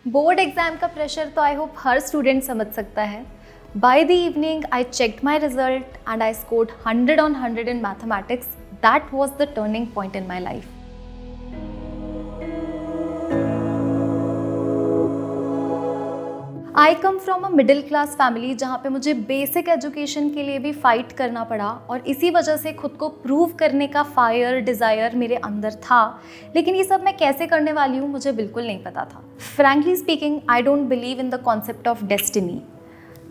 Board exam का pressure तो I hope her student समझ सकता है। By the evening I checked my result and I scored 100 on 100 in mathematics. That was the turning point in my life. I come from a middle class family जहाँ पे मुझे basic education के लिए भी fight करना पड़ा और इसी वजह से खुद को प्रूव करने का फायर डिज़ायर मेरे अंदर था। लेकिन ये सब मैं कैसे करने वाली हूँ मुझे बिल्कुल नहीं पता था। Frankly speaking I don't believe in the concept of destiny.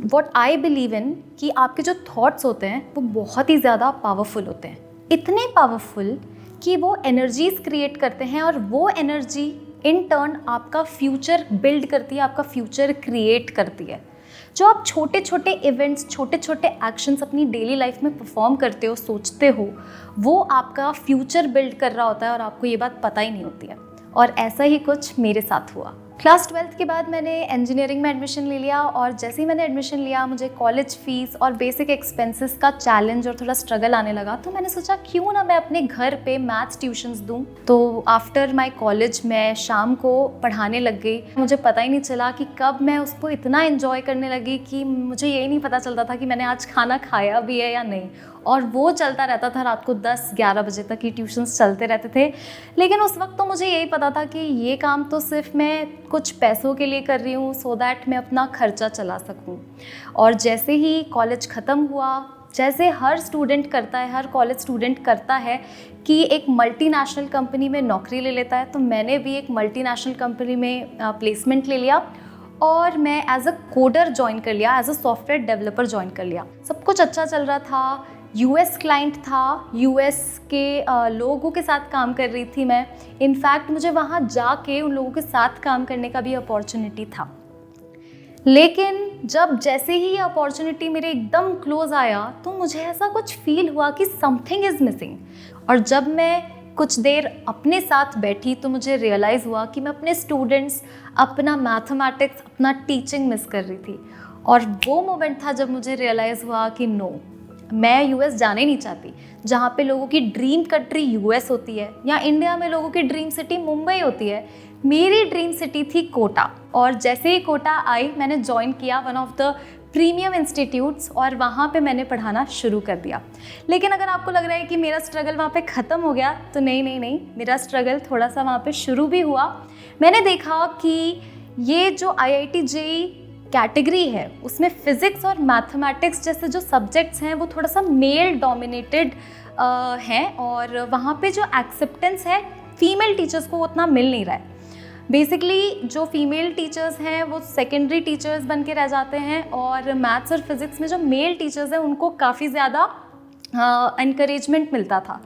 What I believe in कि आपके जो थॉट्स होते हैं वो बहुत ही ज़्यादा पावरफुल होते हैं, इतने पावरफुल कि वो एनर्जीज क्रिएट करते हैं और वो एनर्जी इन टर्न आपका फ्यूचर बिल्ड करती है, आपका फ्यूचर क्रिएट करती है। जो आप छोटे छोटे इवेंट्स, छोटे छोटे एक्शंस अपनी डेली लाइफ में परफॉर्म करते हो, सोचते हो, वो आपका फ्यूचर बिल्ड कर रहा होता है और आपको ये बात पता ही नहीं होती है। और ऐसा ही कुछ मेरे साथ हुआ। क्लास 12th के बाद मैंने इंजीनियरिंग में एडमिशन ले लिया और जैसे ही मैंने एडमिशन लिया मुझे कॉलेज फीस और बेसिक एक्सपेंसेस का चैलेंज और थोड़ा स्ट्रगल आने लगा। तो मैंने सोचा क्यों ना मैं अपने घर पे मैथ्स ट्यूशन्स दूँ। तो आफ्टर माय कॉलेज मैं शाम को पढ़ाने लग गई। मुझे पता ही नहीं चला कि कब मैं उसको इतना एंजॉय करने लगी कि मुझे यही नहीं पता चलता था कि मैंने आज खाना खाया भी है या नहीं। और वो चलता रहता था, रात को 10-11 बजे तक ये ट्यूशन्स चलते रहते थे। लेकिन उस वक्त तो मुझे यही पता था कि ये काम तो सिर्फ मैं कुछ पैसों के लिए कर रही हूँ सो दैट मैं अपना खर्चा चला सकूँ। और जैसे ही कॉलेज ख़त्म हुआ, जैसे हर स्टूडेंट करता है, हर कॉलेज स्टूडेंट करता है कि एक मल्टीनेशनल कंपनी में नौकरी ले लेता है, तो मैंने भी एक मल्टीनेशनल कंपनी में प्लेसमेंट ले लिया और मैं एज अ कोडर ज्वाइन कर लिया, as a software developer join कर लिया। सब कुछ अच्छा चल रहा था। यूएस क्लाइंट था, यूएस के लोगों के साथ काम कर रही थी मैं। इनफैक्ट मुझे वहाँ जाके उन लोगों के साथ काम करने का भी अपॉर्चुनिटी था। लेकिन जब जैसे ही ये अपॉर्चुनिटी मेरे एकदम क्लोज आया तो मुझे ऐसा कुछ फील हुआ कि समथिंग इज़ मिसिंग। और जब मैं कुछ देर अपने साथ बैठी तो मुझे रियलाइज़ हुआ कि मैं अपने स्टूडेंट्स, अपना मैथमेटिक्स, अपना टीचिंग मिस कर रही थी। और वो मोमेंट था जब मुझे रियलाइज़ हुआ कि नो, मैं यूएस जाने नहीं चाहती। जहाँ पे लोगों की ड्रीम कंट्री यूएस होती है या इंडिया में लोगों की ड्रीम सिटी मुंबई होती है, मेरी ड्रीम सिटी थी कोटा। और जैसे ही कोटा आई मैंने ज्वाइन किया one of the premium institutes और वहाँ पे मैंने पढ़ाना शुरू कर दिया। लेकिन अगर आपको लग रहा है कि मेरा स्ट्रगल वहाँ पे ख़त्म हो गया तो नहीं, मेरा स्ट्रगल थोड़ा सा वहाँ पे शुरू भी हुआ। मैंने देखा कि ये जो IIT JEE कैटेगरी है उसमें फ़िज़िक्स और मैथमेटिक्स जैसे जो सब्जेक्ट्स हैं वो थोड़ा सा मेल डोमिनेटेड हैं और वहाँ पे जो एक्सेप्टेंस है फीमेल टीचर्स को उतना मिल नहीं रहा है। बेसिकली जो फीमेल टीचर्स हैं वो सेकेंडरी टीचर्स बन के रह जाते हैं और मैथ्स और फिज़िक्स में जो मेल टीचर्स हैं उनको काफ़ी ज़्यादा इनकरेजमेंट मिलता था।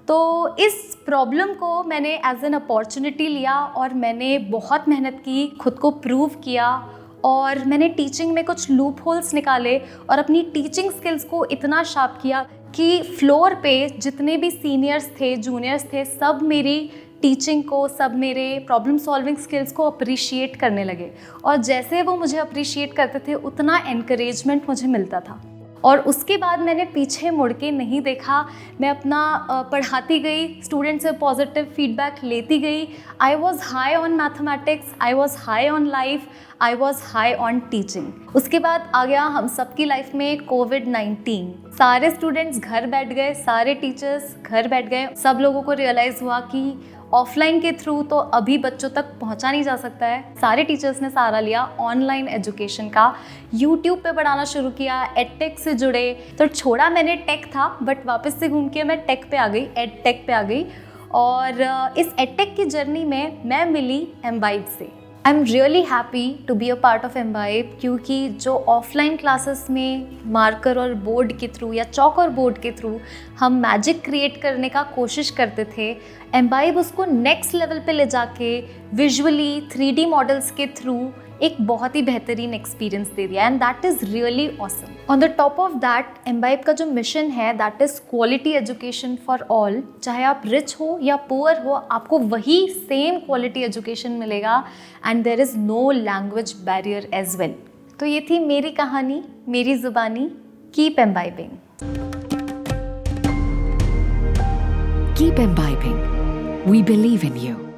तो इस प्रॉब्लम को मैंने एज एन अपॉर्चुनिटी लिया और मैंने बहुत मेहनत की, खुद को प्रूव किया और मैंने टीचिंग में कुछ लूप होल्स निकाले और अपनी टीचिंग स्किल्स को इतना शार्प किया कि फ्लोर पे जितने भी सीनियर्स थे, जूनियर्स थे, सब मेरी टीचिंग को, सब मेरे प्रॉब्लम सॉल्विंग स्किल्स को अप्रिशिएट करने लगे। और जैसे वो मुझे अप्रिशिएट करते थे उतना एनकरेजमेंट मुझे मिलता था। और उसके बाद मैंने पीछे मुड़ के नहीं देखा। मैं अपना पढ़ाती गई, स्टूडेंट से पॉजिटिव फीडबैक लेती गई। I was high on mathematics, I was high on life, I was high on teaching. उसके बाद आ गया हम सबकी लाइफ में कोविड-19। सारे स्टूडेंट्स घर बैठ गए, सारे टीचर्स घर बैठ गए। सब लोगों को रियलाइज़ हुआ कि ऑफलाइन के थ्रू तो अभी बच्चों तक पहुंचा नहीं जा सकता है। सारे टीचर्स ने सहारा लिया ऑनलाइन एजुकेशन का, यूट्यूब पे पढ़ाना शुरू किया, एडटेक से जुड़े। तो छोड़ा मैंने टेक था बट वापस से घूम के मैं टेक पे आ गई, एडटेक पे आ गई। और इस एडटेक की जर्नी में मैं मिली एम्बाइब से। I am really happy to be a part of Embibe क्योंकि जो ऑफलाइन क्लासेस में मार्कर और बोर्ड के थ्रू या चौक और बोर्ड के थ्रू हम मैजिक क्रिएट करने का कोशिश करते थे, एम्बाइब उसको नेक्स्ट लेवल पे ले जाके विजुअली 3D मॉडल्स के थ्रू एक बहुत ही बेहतरीन एक्सपीरियंस दे दिया and that is really awesome. On the top of that Embibe का जो मिशन है that is quality education for all. चाहे आप रिच हो या पुअर हो, आपको वही सेम क्वालिटी एजुकेशन मिलेगा and there is no language barrier as well. तो ये थी मेरी कहानी, मेरी ज़ुबानी। Keep embibing. Keep imbibing. We believe in you.